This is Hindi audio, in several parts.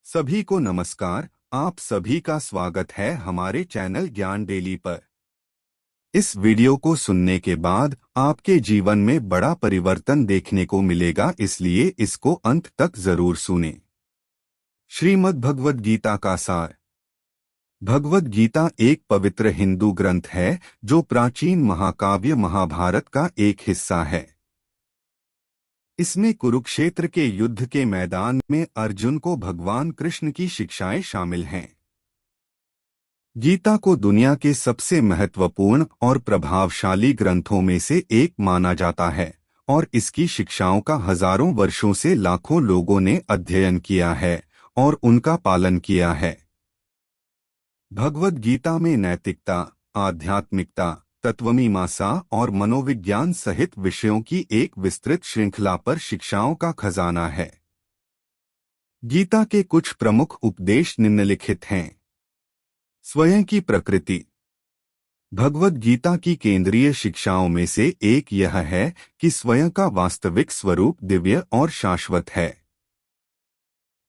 सभी को नमस्कार। आप सभी का स्वागत है हमारे चैनल ज्ञान डेली पर। इस वीडियो को सुनने के बाद आपके जीवन में बड़ा परिवर्तन देखने को मिलेगा, इसलिए इसको अंत तक जरूर सुनें। श्रीमद् भगवद गीता का सार। भगवद गीता एक पवित्र हिंदू ग्रंथ है जो प्राचीन महाकाव्य महाभारत का एक हिस्सा है। इसमें कुरुक्षेत्र के युद्ध के मैदान में अर्जुन को भगवान कृष्ण की शिक्षाएं शामिल हैं। गीता को दुनिया के सबसे महत्वपूर्ण और प्रभावशाली ग्रंथों में से एक माना जाता है और इसकी शिक्षाओं का हजारों वर्षों से लाखों लोगों ने अध्ययन किया है और उनका पालन किया है। भगवद गीता में नैतिकता, आध्यात्मिकता, तत्वमीमांसा और मनोविज्ञान सहित विषयों की एक विस्तृत श्रृंखला पर शिक्षाओं का खजाना है। गीता के कुछ प्रमुख उपदेश निम्नलिखित हैं। स्वयं की प्रकृति। भगवद गीता की केंद्रीय शिक्षाओं में से एक यह है कि स्वयं का वास्तविक स्वरूप दिव्य और शाश्वत है।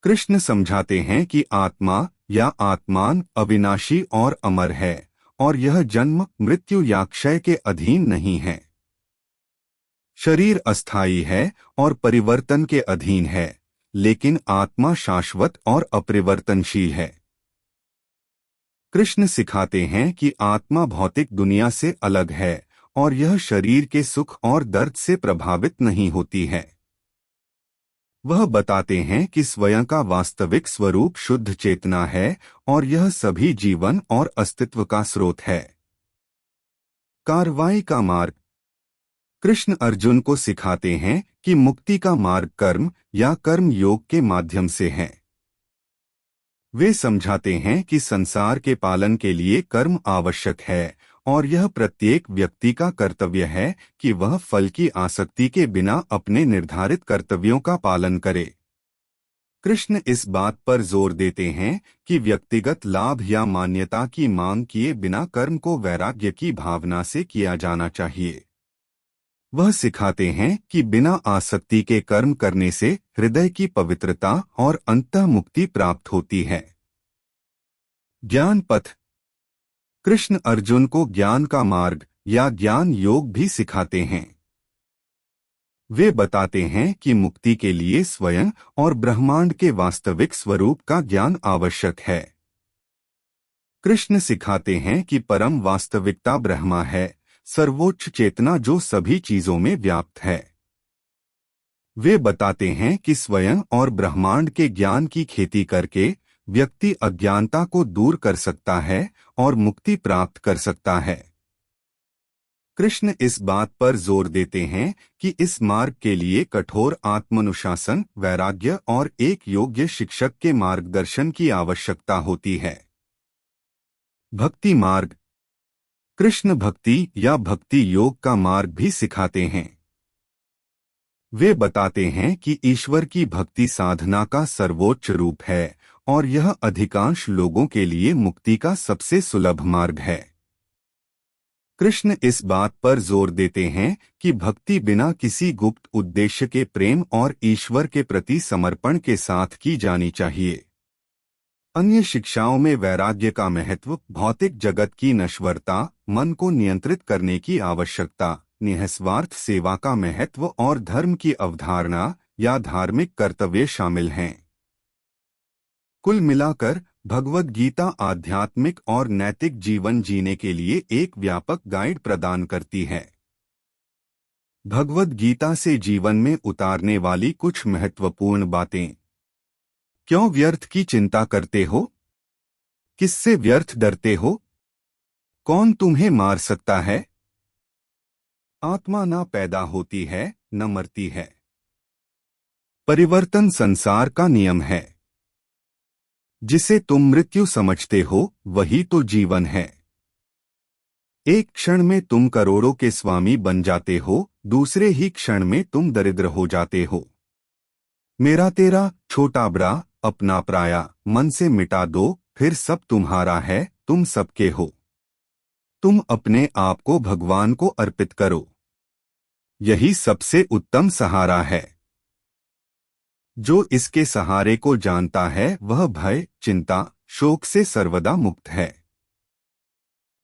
कृष्ण समझाते हैं कि आत्मा या आत्मान अविनाशी और अमर है और यह जन्म, मृत्यु या क्षय के अधीन नहीं है। शरीर अस्थायी है और परिवर्तन के अधीन है, लेकिन आत्मा शाश्वत और अपरिवर्तनशील है। कृष्ण सिखाते हैं कि आत्मा भौतिक दुनिया से अलग है और यह शरीर के सुख और दर्द से प्रभावित नहीं होती है। वह बताते हैं कि स्वयं का वास्तविक स्वरूप शुद्ध चेतना है और यह सभी जीवन और अस्तित्व का स्रोत है। कार्रवाई का मार्ग। कृष्ण अर्जुन को सिखाते हैं कि मुक्ति का मार्ग कर्म या कर्म योग के माध्यम से है। वे समझाते हैं कि संसार के पालन के लिए कर्म आवश्यक है और यह प्रत्येक व्यक्ति का कर्तव्य है कि वह फल की आसक्ति के बिना अपने निर्धारित कर्तव्यों का पालन करे। कृष्ण इस बात पर जोर देते हैं कि व्यक्तिगत लाभ या मान्यता की मांग किए बिना कर्म को वैराग्य की भावना से किया जाना चाहिए। वह सिखाते हैं कि बिना आसक्ति के कर्म करने से हृदय की पवित्रता और अंतः मुक्ति प्राप्त होती है। ज्ञान पथ। कृष्ण अर्जुन को ज्ञान का मार्ग या ज्ञान योग भी सिखाते हैं। वे बताते हैं कि मुक्ति के लिए स्वयं और ब्रह्मांड के वास्तविक स्वरूप का ज्ञान आवश्यक है। कृष्ण सिखाते हैं कि परम वास्तविकता ब्रह्मा है, सर्वोच्च चेतना जो सभी चीजों में व्याप्त है। वे बताते हैं कि स्वयं और ब्रह्मांड के ज्ञान की खेती करके व्यक्ति अज्ञानता को दूर कर सकता है और मुक्ति प्राप्त कर सकता है। कृष्ण इस बात पर जोर देते हैं कि इस मार्ग के लिए कठोर आत्मानुशासन, वैराग्य और एक योग्य शिक्षक के मार्गदर्शन की आवश्यकता होती है। भक्ति मार्ग। कृष्ण भक्ति या भक्ति योग का मार्ग भी सिखाते हैं। वे बताते हैं कि ईश्वर की भक्ति साधना का सर्वोच्च रूप है और यह अधिकांश लोगों के लिए मुक्ति का सबसे सुलभ मार्ग है। कृष्ण इस बात पर जोर देते हैं कि भक्ति बिना किसी गुप्त उद्देश्य के प्रेम और ईश्वर के प्रति समर्पण के साथ की जानी चाहिए। अन्य शिक्षाओं में वैराग्य का महत्व, भौतिक जगत की नश्वरता, मन को नियंत्रित करने की आवश्यकता, निःस्वार्थ सेवा का महत्व और धर्म की अवधारणा या धार्मिक कर्तव्य शामिल हैं। कुल मिलाकर भगवद गीता आध्यात्मिक और नैतिक जीवन जीने के लिए एक व्यापक गाइड प्रदान करती है। भगवद गीता से जीवन में उतारने वाली कुछ महत्वपूर्ण बातें। क्यों व्यर्थ की चिंता करते हो? किससे व्यर्थ डरते हो? कौन तुम्हें मार सकता है? आत्मा न पैदा होती है न मरती है। परिवर्तन संसार का नियम है। जिसे तुम मृत्यु समझते हो वही तो जीवन है। एक क्षण में तुम करोड़ों के स्वामी बन जाते हो, दूसरे ही क्षण में तुम दरिद्र हो जाते हो। मेरा तेरा, छोटा बड़ा, अपना पराया, मन से मिटा दो, फिर सब तुम्हारा है, तुम सबके हो। तुम अपने आप को भगवान को अर्पित करो। यही सबसे उत्तम सहारा है। जो इसके सहारे को जानता है वह भय, चिंता, शोक से सर्वदा मुक्त है।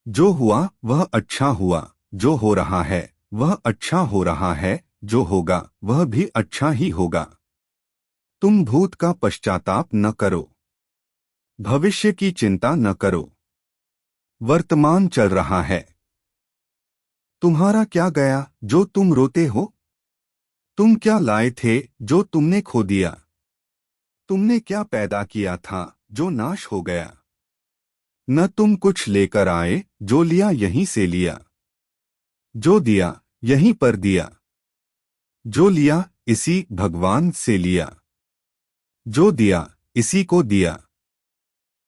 जो हुआ वह अच्छा हुआ, जो हो रहा है वह अच्छा हो रहा है, जो होगा वह भी अच्छा ही होगा। तुम भूत का पश्चाताप न करो, भविष्य की चिंता न करो। वर्तमान चल रहा है। तुम्हारा क्या गया जो तुम रोते हो? तुम क्या लाए थे जो तुमने खो दिया? तुमने क्या पैदा किया था जो नाश हो गया? न तुम कुछ लेकर आए, जो लिया यहीं से लिया। जो दिया यहीं पर दिया। जो लिया इसी भगवान से लिया। जो दिया इसी को दिया।